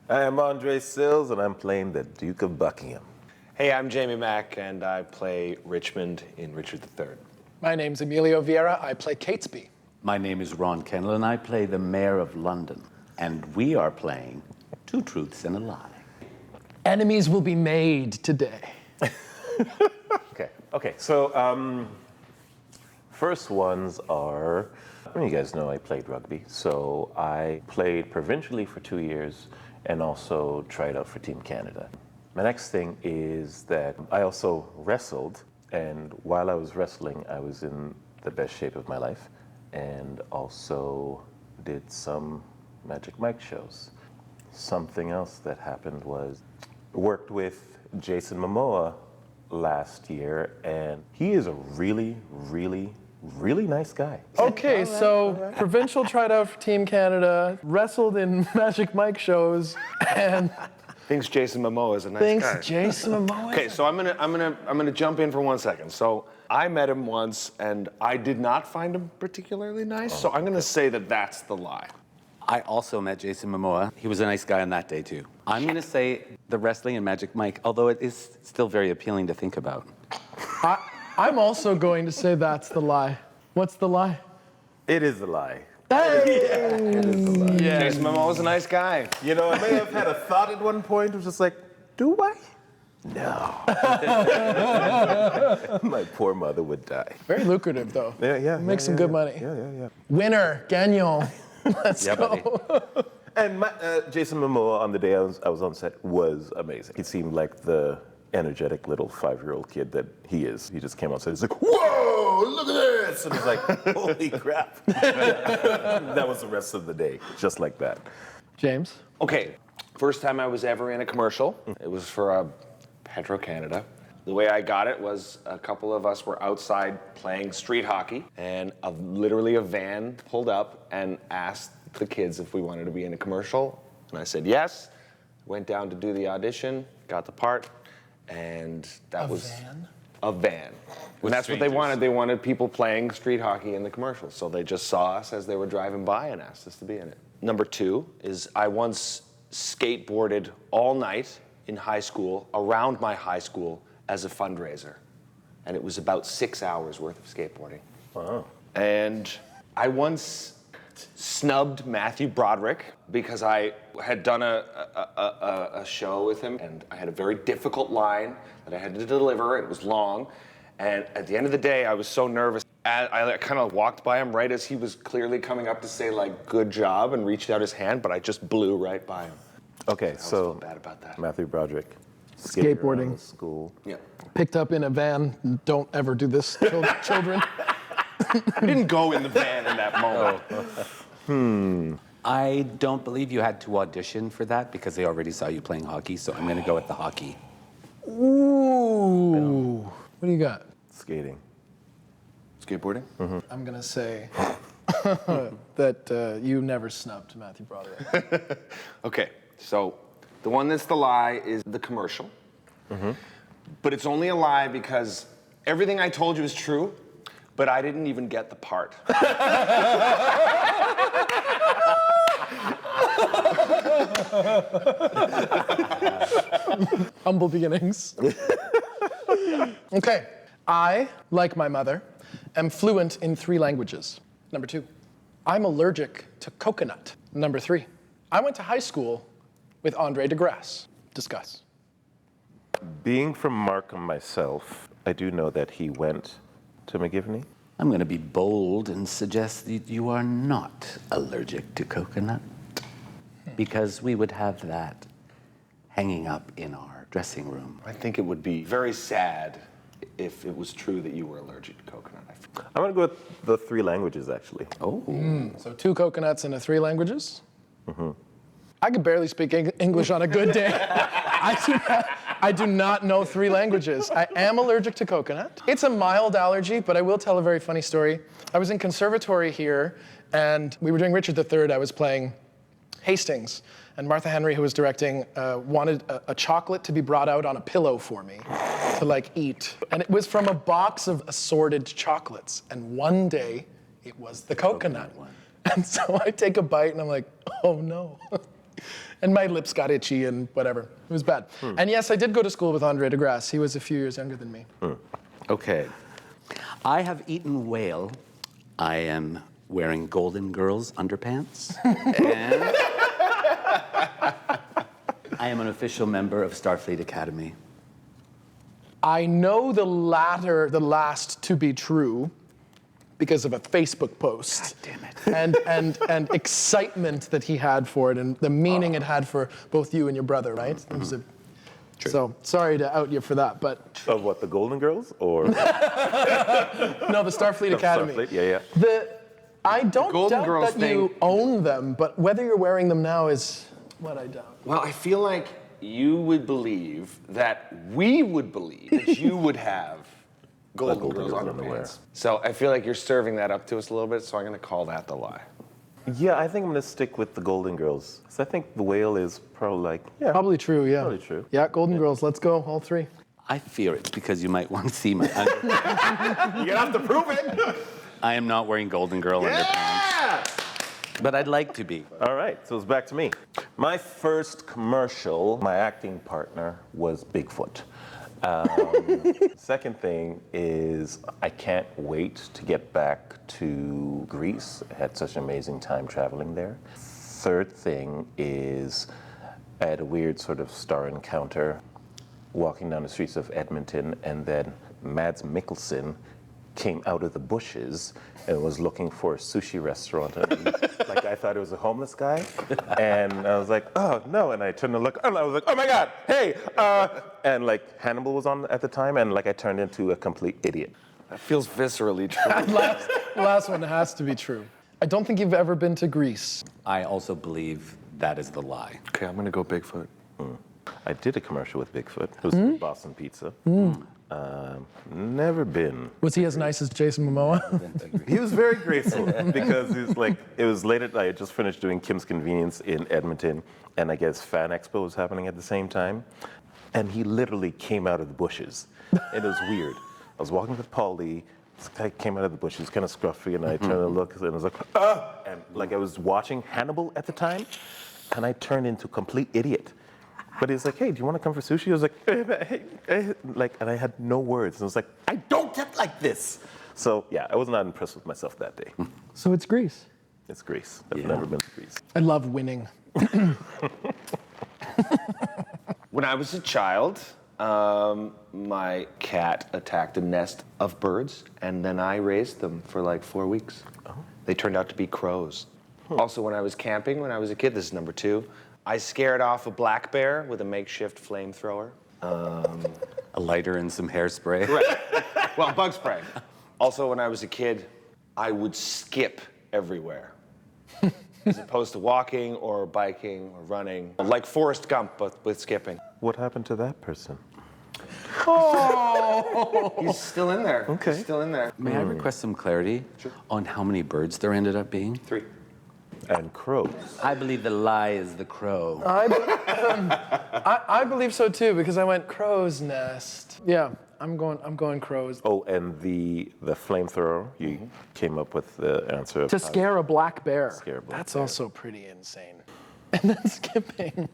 I am André Sills, and I'm playing the Duke of Buckingham. Hey, I'm Jamie Mack, and I play Richmond in Richard III. My name's Emilio Vieira. I play Catesby. My name is Ron Kennell, and I play the Mayor of London. And we are playing Two Truths and a Lie. Enemies will be made today. Okay. So, first ones are, you guys know I played rugby. So I played provincially for 2 years and also tried out for Team Canada. My next thing is that I also wrestled, and while I was wrestling, I was in the best shape of my life, and also did some Magic Mike shows. Something else that happened was worked with Jason Momoa last year, and he is a really, really, really nice guy. Okay, so provincial tried out for Team Canada, wrestled in Magic Mike shows, and Thinks Jason Momoa is a nice guy. Jason Momoa. Okay, so I'm gonna jump in for 1 second. So I met him once, and I did not find him particularly nice. So I'm gonna say that that's the lie. I also met Jason Momoa. He was a nice guy on that day, too. I'm going to say the wrestling and Magic Mike, although it is still very appealing to think about. I'm also going to say that's the lie. What's the lie? It is a lie. Yeah. Jason Momoa's a nice guy. You know, I may have had a thought at one point, it was just like, do I? No. My poor mother would die. Very lucrative, though. Yeah. Make some good money. Yeah. Winner, Gagnon. Let's go. Buddy. And Jason Momoa on the day I was on set was amazing. He seemed like the energetic little 5-year-old kid that he is. He just came on set. He's like, "Whoa, look at this!" And he's like, "Holy crap!" That was the rest of the day, just like that. James? Okay, first time I was ever in a commercial. It was for Petro-Canada. The way I got it was a couple of us were outside playing street hockey, and literally a van pulled up and asked the kids if we wanted to be in a commercial. And I said yes. Went down to do the audition, got the part, and that was a van. And that's what they wanted. They wanted people playing street hockey in the commercial. So they just saw us as they were driving by and asked us to be in it. Number 2 is I once skateboarded all night in high school, around my high school, as a fundraiser. And it was about 6 hours worth of skateboarding. Wow. And I once snubbed Matthew Broderick because I had done a show with him, and I had a very difficult line that I had to deliver. It was long. And at the end of the day, I was so nervous. I kind of walked by him right as he was clearly coming up to say, like, good job, and reached out his hand, but I just blew right by him. Okay, I so felt bad about that. Matthew Broderick. Skateboarding. School. Yeah. Picked up in a van. Don't ever do this, children. I didn't go in the van in that moment. I don't believe you had to audition for that because they already saw you playing hockey, so I'm going to go with the hockey. Ooh. What do you got? Skating. Skateboarding? Mm-hmm. I'm going to say that you never snubbed Matthew Broderick. Okay, so the one that's the lie is the commercial. Mm-hmm. But it's only a lie because everything I told you is true, but I didn't even get the part. Humble beginnings. Okay. I, like my mother, am fluent in 3 languages. Number 2, I'm allergic to coconut. Number 3, I went to high school with Andre DeGrasse. Discuss. Being from Markham myself, I do know that he went to McGivney. I'm going to be bold and suggest that you are not allergic to coconut, because we would have that hanging up in our dressing room. I think it would be very sad if it was true that you were allergic to coconut. I'm going to go with the 3 languages, actually. Oh. So 2 coconuts and 3 languages? Mm-hmm. I could barely speak English on a good day. I do not know 3 languages. I am allergic to coconut. It's a mild allergy, but I will tell a very funny story. I was in conservatory here, and we were doing Richard III. I was playing Hastings, and Martha Henry, who was directing, wanted a chocolate to be brought out on a pillow for me to, like, eat. And it was from a box of assorted chocolates. And one day, it was the coconut one. And so I take a bite, and I'm like, oh, no. And my lips got itchy and whatever. It was bad. And yes, I did go to school with Andre de Grasse. He was a few years younger than me. Okay. I have eaten whale. I am wearing Golden Girls underpants. And I am an official member of Starfleet Academy. I know the last to be true, because of a Facebook post. God damn it. And excitement that he had for it, and the meaning it had for both you and your brother, right? It was so sorry to out you for that, but Of what, the Golden Girls? Or no, the Starfleet Academy. Starfleet? Yeah. I don't Golden doubt Girls that thing- you own them, but whether you're wearing them now is what I doubt. Well, I feel like you would believe that we would believe that you would have Golden Golden Girls Girls underpants. underwear. So I feel like you're serving that up to us a little bit, so I'm going to call that the lie. Yeah, I think I'm gonna stick with the Golden Girls. So I think the whale is probably like, yeah. Probably true, yeah. Probably true. Yeah, Golden Girls, let's go, all three. I fear it's because you might want to see my underpants. You're gonna have to prove it. I am not wearing Golden Girl underpants. But I'd like to be. All right, so it's back to me. My first commercial, my acting partner was Bigfoot. Second thing is I can't wait to get back to Greece. I had such an amazing time traveling there. Third thing is I had a weird sort of star encounter walking down the streets of Edmonton, and then Mads Mikkelsen came out of the bushes and was looking for a sushi restaurant. Like I thought it was a homeless guy, and I was like, oh no! And I turned to look, and I was like, oh my God, hey! And like Hannibal was on at the time, and like I turned into a complete idiot. That feels viscerally true. Last one has to be true. I don't think you've ever been to Greece. I also believe that is the lie. Okay, I'm going to go Bigfoot. I did a commercial with Bigfoot. It was Boston Pizza. Never been. Was he as nice as Jason Momoa? He was very grateful because he's like, it was late at night. I had just finished doing Kim's Convenience in Edmonton, and I guess Fan Expo was happening at the same time. And he literally came out of the bushes. It was weird. I was walking with Paul Lee. This guy came out of the bushes, kind of scruffy, and I turned to look, and I was like, ah! And like I was watching Hannibal at the time, and I turned into a complete idiot. But he's like, hey, do you want to come for sushi? I was like, like, and I had no words. And I was like, I don't get like this. So yeah, I was not impressed with myself that day. So it's Greece. It's Greece. I've never been to Greece. I love winning. When I was a child, my cat attacked a nest of birds, and then I raised them for like 4 weeks. They turned out to be crows. Also, when I was camping, when I was a kid, this is number 2, I scared off a black bear with a makeshift flamethrower. A lighter and some hairspray. Right. Well, bug spray. Also, when I was a kid, I would skip everywhere. As opposed to walking or biking or running. Like Forrest Gump, but with skipping. What happened to that person? He's still in there. Okay. He's still in there. May I request some clarity on how many birds there ended up being? 3. And crows. I believe the lie is the crow. I believe so too, because I went crow's nest. Yeah, I'm going crows. Oh, and the flamethrower, you came up with the answer of To scare a black bear. Scare a black That's bear. also pretty insane. And then skipping.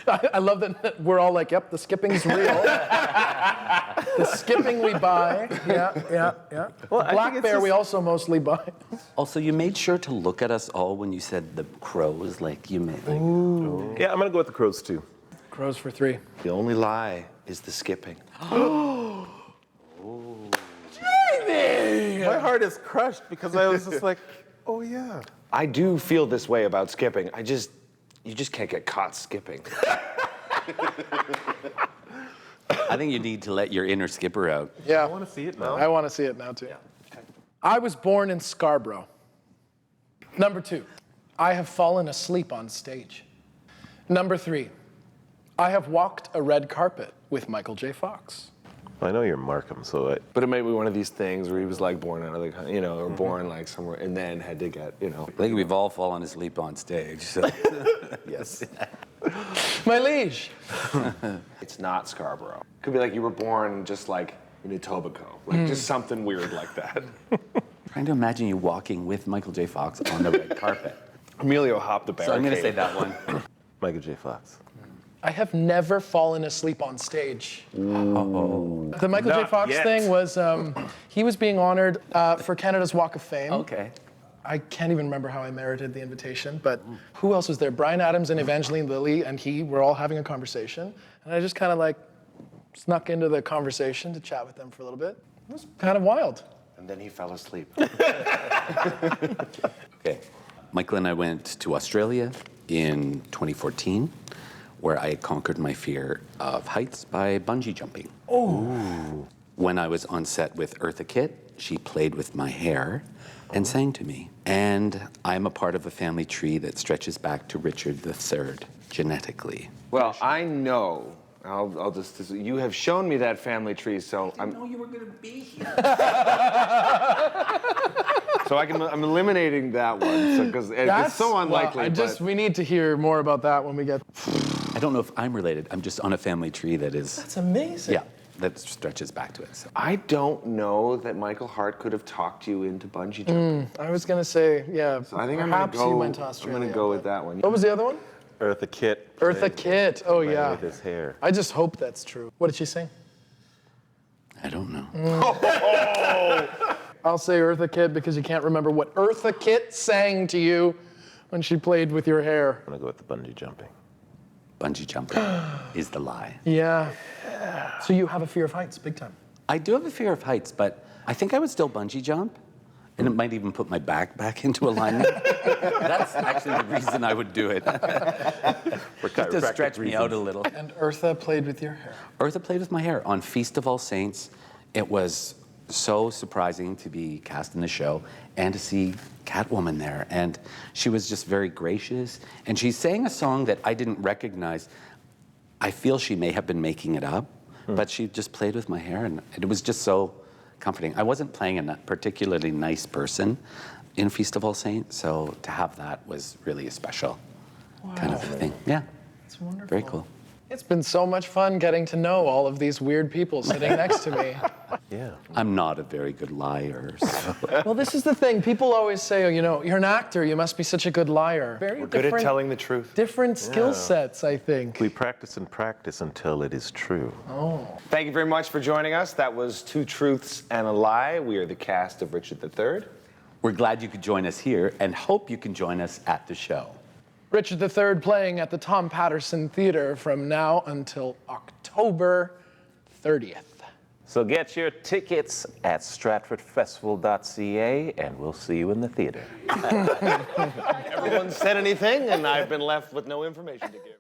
I love that we're all like, yep, the skipping's real. The skipping we buy. Yeah. Well, The I black think it's bear just- we also mostly buy. Also, you made sure to look at us all when you said the crows, like you made. Like, Yeah, I'm gonna go with the crows too. Crows for 3. The only lie is the skipping. My heart is crushed because I was just like, oh yeah. I do feel this way about skipping. You just can't get caught skipping. I think you need to let your inner skipper out. Yeah. I want to see it now. I want to see it now too. I was born in Scarborough. Number 2, I have fallen asleep on stage. Number 3, I have walked a red carpet with Michael J. Fox. I know you're Markham, so But it might be one of these things where he was like born out of the, or born like somewhere and then had to get, I think we've all fallen asleep on stage. So. yes. My liege. It's not Scarborough. Could be like you were born just like in Etobicoke, like just something weird like that. Trying to imagine you walking with Michael J. Fox on the red carpet. Emilio hopped the barricade. So I'm going to say that one. Michael J. Fox. I have never fallen asleep on stage. Oh. The Michael J. Not Fox yet. thing was, he was being honored for Canada's Walk of Fame. Okay. I can't even remember how I merited the invitation, but who else was there? Brian Adams and Evangeline Lilly and he were all having a conversation. And I just kind of like snuck into the conversation to chat with them for a little bit. It was kind of wild. And then he fell asleep. Okay. Michael and I went to Australia in 2014, where I conquered my fear of heights by bungee jumping. Oh. When I was on set with Eartha Kitt, she played with my hair and sang to me. And I'm a part of a family tree that stretches back to Richard III, genetically. Well, I know. I'll just. You have shown me that family tree, so I didn't know you were going to be here. So I'm eliminating that one, because it's so unlikely. We need to hear more about that when we get. I don't know if I'm related. I'm just on a family tree that is. That's amazing. Yeah, that stretches back to it. So. I don't know that Michael Hart could have talked you into bungee jumping. I was gonna say, yeah. So I think perhaps I'm he gonna went to go. Australia. I'm gonna go with that one. What was the other one? Eartha Kitt. Eartha Kitt. Oh playing yeah. With his hair. I just hope that's true. What did she sing? I don't know. I'll say Eartha Kitt because you can't remember what Eartha Kitt sang to you when she played with your hair. I'm gonna go with the bungee jumping. Bungee jumping is the lie. Yeah. So you have a fear of heights, big time. I do have a fear of heights, but I think I would still bungee jump. And it might even put my back into alignment. That's actually the reason I would do it. Just to stretch me out a little. And Eartha played with your hair. Eartha played with my hair on Feast of All Saints. It was so surprising to be cast in the show and to see Catwoman there. And she was just very gracious. And she sang a song that I didn't recognize. I feel she may have been making it up, but she just played with my hair, and it was just so comforting. I wasn't playing a particularly nice person in Feast of All Saints, so to have that was really a special kind of thing. Yeah. It's wonderful. Very cool. It's been so much fun getting to know all of these weird people sitting next to me. Yeah. I'm not a very good liar, so. Well, this is the thing. People always say, oh, you know, you're an actor, you must be such a good liar. We're good at telling the truth. Different skill sets, I think. We practice and practice until it is true. Thank you very much for joining us. That was Two Truths and a Lie. We are the cast of Richard III. We're glad you could join us here and hope you can join us at the show. Richard III playing at the Tom Patterson Theater from now until October 30th. So get your tickets at stratfordfestival.ca, and we'll see you in the theater. Everyone said anything, and I've been left with no information to give.